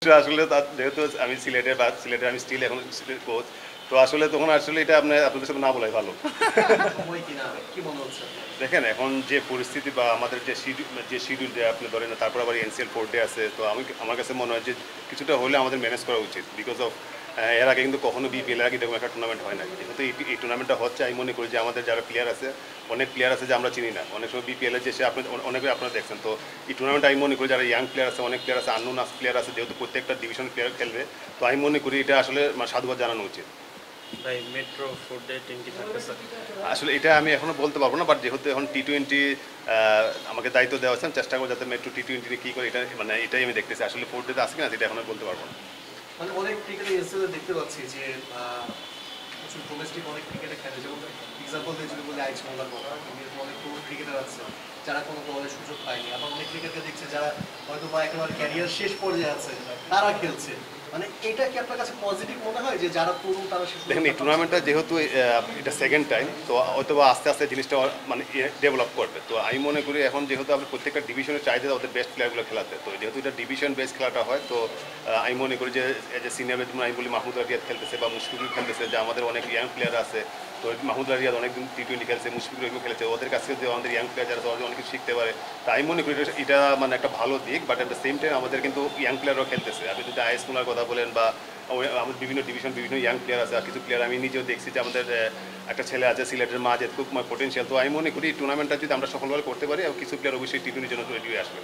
তো আসলে যেহেতু আমি সিলেটের আমি স্টিল এখন স্টিলের কোচ, তো আসলে তখন আসলে এটা আপনাদের সাথে না বলাই ভালো। দেখেন এখন যে পরিস্থিতি বা আমাদের যে শিডিউল যে আপনি ধরেন, তারপর আবার এনসিএল 4 ডে আছে, তো আমার কাছে মনে হয় যে কিছুটা হলে আমাদের ম্যানেজ করা উচিত, বিকজ অফ এর আগে কিন্তু কখনো বিপিএল এর আগে এরকম একটা টুর্নামেন্ট হয় না। যেহেতু এই টুর্নামেন্টটা হচ্ছে, আমি মনে করি যে আমাদের যারা প্লেয়ার আছে, অনেক প্লেয়ার আছে যে আমরা চিনি না, অনেক সময় বিপিএল এ যে সে অনেকে আপনারা দেখছেন। তো এই টুর্নামেন্ট আমি মনে করি যারা ইয়াং প্লেয়ার আছে, অনেক প্লেয়ার আছে, আননোন প্লেয়ার আছে, যেহেতু প্রত্যেকটা ডিভিশন প্লেয়ার খেলবে, তো আমি মনে করি এটা আসলে সাধুবাদ জানানো উচিত। ভাই মেট্রো 4 ডে টিম কি থাকতেছে? আসলে এটা আমি এখনো বলতে পারবো না, বাট যেহেতু এখন টি-20 আমাকে দায়িত্ব দেওয়া হচ্ছে, চেষ্টা করবো যাতে মেট্রো টি-20 কী করে, এটা এটাই আমি দেখতেছি। আসলে 4 ডেতে আসে কিনা এটা এখনো বলতে পারবো না। মানে অনেক ক্রিকেটে এসএলএ দেখতে পাচ্ছি যে কিছু ডোমেস্টিক অনেক ক্রিকেটে খেলে, যেমন এক্সাম্পল দিয়ে যদি বলি আইচ মোল্লার কথা, এরকম অনেক পুরো ক্রিকেটার আছে যারা কোনো দলের সুযোগ পায়নি। আবার অনেক ক্রিকেটকে দেখছে যারা হয়তো বা একেবারে ক্যারিয়ার শেষ পর্যায়ে আছে, তারা খেলছে। মানে এটা কি আপনার কাছে পজিটিভ মনে হয় যে যারা তরুণ তারা দেখেন এই টুর্নামেন্টটা যেহেতু এটা সেকেন্ড টাইম, তো হয়তো বা আস্তে আস্তে জিনিসটা ডেভেলপ করবে। তো আমি মনে করি এখন যেহেতু আপনি প্রত্যেকটা ডিভিশনের চাহিদা ওদের বেস্ট প্লেয়ারগুলো খেলাতে, তো যেহেতু এটা ডিভিশন বেস খেলাটা হয়, তো আমি মনে করি যে এজ এ সিনিয়র আমি বলি মাহমুদ রিয়াদ খেলতেছে বা মুশফিকুর খেলতেছে, যে আমাদের অনেক ইয়াং প্লেয়ার আছে। তো মাহমুদ রিয়াদ অনেকদিন টি-20 খেলছে, মুশফিকুর রহিমও খেলেছে, ওদের কাছে যে আমাদের ইয়াং প্লেয়ার যারা আছে অনেক কিছু শিখতে পারে। তো আমি মনে করি এটা একটা ভালো দিক, but at the same time আমাদের কিন্তু ইয়াং প্লেয়াররাও খেলতেছে। আপনি যদি আইএস মোলার কথা বলেন বা আমাদের বিভিন্ন ডিভিশন বিভিন্ন ইয়াং প্লেয়ার আছে, আর কিছু প্লেয়ার আমি নিজেও দেখছি যে আমাদের একটা ছেলে আছে সিলেটের মাজেদ, খুব পটেনশিয়াল। তো আমি মনে করি টুর্নামেন্টটা যদি আমরা সফলভাবে করতে পারি, আর কিছু প্লেয়ার অবশ্যই টি-20 জন্য রেডি হয়ে আসবে।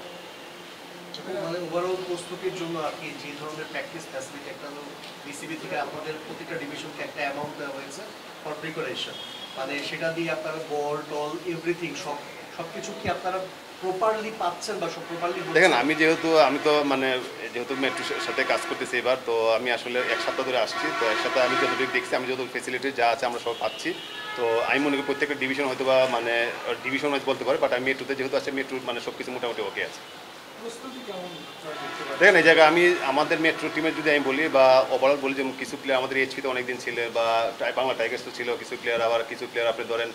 মানে ওভারঅল প্রস্তুতির জন্য আর কি যে ধরনের প্র্যাকটিস ফ্যাসিলিটি একটা বিসিবি থেকে আপনাদের প্রতিটা ডিভিশনকে একটা অ্যামাউন্ট দেওয়া হয়েছে ফর প্রিপারেশন, মানে সেটা দিয়ে আপনারা বল টল এভরিথিং সবকিছু কি আপনারা প্রপারলি পাচ্ছেন বা সব প্রপারলি? দেখেন আমি তো যেহেতু মেট্রোর সাথে কাজ করতেছি এবার, তো আমি আসলে এক সপ্তাহ ধরে আসছি। তো এক সপ্তাহে আমি যতটুকু দেখছি, আমি যত ফেসিলিটি যা আছে আমরা সব পাচ্ছি। তো আমি মনে করি প্রত্যেকটা ডিভিশন হয়তো বা ডিভিশন ওয়াইজ বলতে পারে, বাট আমি মেট্রোতে যেহেতু আছে, মেট্রো সব কিছু মোটামুটি ওকে আছে। দেখেন এই জায়গায় আমাদের মেট্রো টিমের যদি আমি বলি বা ওভারঅল বলি, যে কিছু প্লেয়ার আমাদের এইচপিতে অনেকদিন ছিল, বা বাংলা টাইগার্স তো ছিল কিছু প্লেয়ার, আবার কিছু প্লেয়ার আপনি ধরেন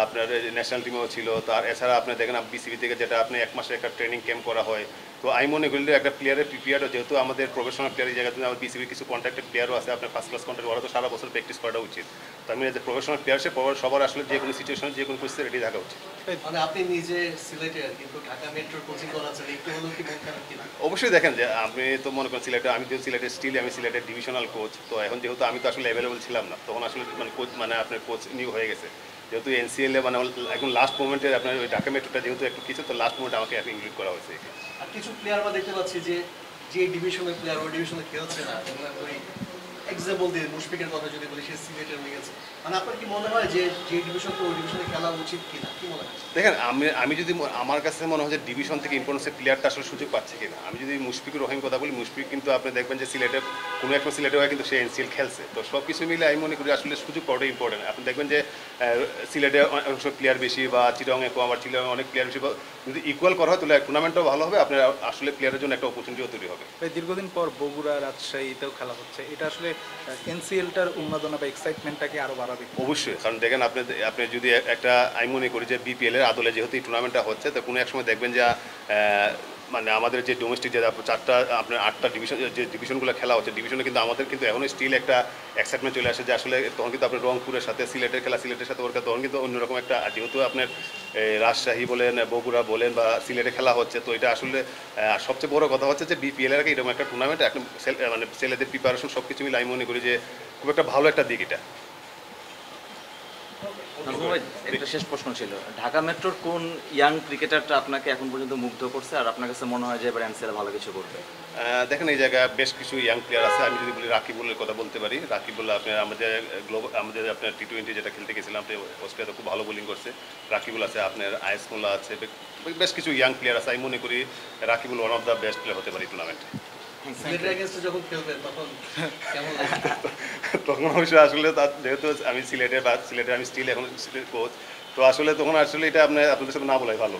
আপনার ন্যাশনাল টিমেও ছিল। তার এছাড়া আপনি দেখেন বিসিবি থেকে যেটা আপনি এক মাসে একটা ট্রেনিং ক্যাম্প করা হয়। তো আমি মনে করি একটা প্লেয়ারের প্রিপেয়ারও, যেহেতু আমাদের প্রফেশনাল প্লেয়ার এই জায়গাতে আমার বিসিবির কিছু কন্ট্রাক্টেড প্লেয়ারও আছে, আপনার ফার্স্ট ক্লাস কন্ট্রাক্ট, ওরা তো সারা বছর প্র্যাকটিস করাটা উচিত। তো আমি যে প্রফেশনাল প্লেয়ার, সবার আসলে যে কোনো সিচুয়েশনে যে কোনো পরিস্থিতি রেডি থাকা উচিত। মানে আপনি নিজে সিলেটের, কিন্তু ঢাকা মেট্রোর কোচিং করাচ্ছেন, একটু হলেও কি মন খারাপ কিনা? অবশ্যই দেখেন যে আমি তো মনে করেন আমি যেহেতু সিলেটের স্টিল আমি সিলেটের ডিভিশনাল কোচ, তো এখন যেহেতু আমি তো আসলে অ্যাভেলেবল ছিলাম না, তখন আসলে কোচ আপনার কোচ নিয়োগ হয়ে গেছে। যেহেতু এনসিএল এখন লাস্ট মোমেন্টে আপনার ওই ঢাকা মেট্রোটা যেহেতু একটু কিছু, তো লাস্ট মোমেন্টে আমাকে ইনক্লুড করা হয়েছে। আর কিছু প্লেয়ার আমরা দেখতে পাচ্ছি যে যে ডিভিশনের প্লেয়ার ওই ডিভিশনে খেলছে না, যেমন ওই এক্সাম্পল দিয়ে মুশফিকের কথা যদি বলি, সে সিলেটের হয়ে গেছে। মানে আপনার কি মনে হয় যে যে ডিভিশন তো ওই ডিভিশনে খেলা উচিত কিনা, কি মনে হয়? দেখেন আমি যদি আমার কাছে মনে হয় যে ডিভিশন থেকে ইম্পর্টেন্সের প্লেয়ারটা আসলে সুযোগ পাচ্ছে কিনা। আমি যদি মুশফিকুর রহিম কথা বলি, মুশফিক কিন্তু আপনি দেখবেন যে সিলেটের কোনো একটা সিলেটে হয় কিন্তু সে এনসিএল খেলছে। তো সব কিছু মিলে আমি মনে করি আসলে সুযোগ পাওয়াটা ইম্পর্টেন্ট। আপনি দেখবেন যে সিলেটে অনেক প্লেয়ার বেশি, বা চিটাংয়ে কম, আবার চিটাংয়ে অনেক প্লেয়ার বেশি, যদি ইকুয়াল করা হয় তাহলে টুর্নামেন্টটাও ভালো হবে, আপনার আসলে প্লেয়ারের জন্য একটা অপরচুনিটিও তৈরি হবে। দীর্ঘদিন পর বগুড়া রাজশাহীতেও খেলা হচ্ছে, এটা আসলে এনসিএলটার উন্মাদনা বা এক্সাইটমেন্টটাকে আরও বাড়াবে? অবশ্যই, কারণ দেখেন আপনি যদি আমি মনে করি যে বিপিএলের আদলে যেহেতু এই টুর্নামেন্টটা হচ্ছে, তো কোনো এক সময় দেখবেন যে আমাদের যে ডোমেস্টিক যে আপনার 8টা ডিভিশন, যে ডিভিশনগুলো খেলা হচ্ছে, ডিভিশনে কিন্তু আমাদের কিন্তু এখনও স্টিল একটা এক্সাইটমেন্ট চলে আসে, যে আসলে তখন কিন্তু আপনার রংপুরের সাথে সিলেটের খেলা, সিলেটের সাথে ওর তখন কিন্তু অন্যরকম একটা, যেহেতু আপনার রাজশাহী বলেন, বগুড়া বলেন বা সিলেটে খেলা হচ্ছে, তো এটা আসলে সবচেয়ে বড় কথা হচ্ছে যে বিপিএলের আগে এরকম একটা টুর্নামেন্ট ছেলেদের প্রিপারেশন সব কিছু মিলে আমি মনে করি যে খুব একটা ভালো একটা দিক এটা। একটা শেষ প্রশ্ন ছিল, ঢাকা মেট্রোর কোন ইয়াং ক্রিকেটারটা আপনাকে এখন পর্যন্ত মুগ্ধ করছে, আর আপনার কাছে মনে হয় যে এবার এনসিএল ভালো কিছু করবে? দেখেন এই জায়গায় বেশ কিছু ইয়াং প্লেয়ার আছে। আমি যদি বলি রাকিবুলের কথা বলতে পারি। রাকিবুল আপনার আমাদের আপনার টি-20 যেটা খেলতে গেছিলাম, আপনি অস্ট্রেলিয়াতে খুব ভালো বোলিং করছে। রাকিবুল আছে, আপনার আয়েস মোল্লা আছে, বেশ কিছু ইয়াং প্লেয়ার আছে। আমি মনে করি Rakibul one of the best player হতে পারে টুর্নামেন্টে। যখন খেলবেন তখন কেমন লাগে? তখন অবশ্যই আসলে যেহেতু আমি সিলেটের আমি স্টিল এখন স্টিলের কোচ, তো আসলে তখন আসলে এটা আপনাদের সাথে না বলাই ভালো।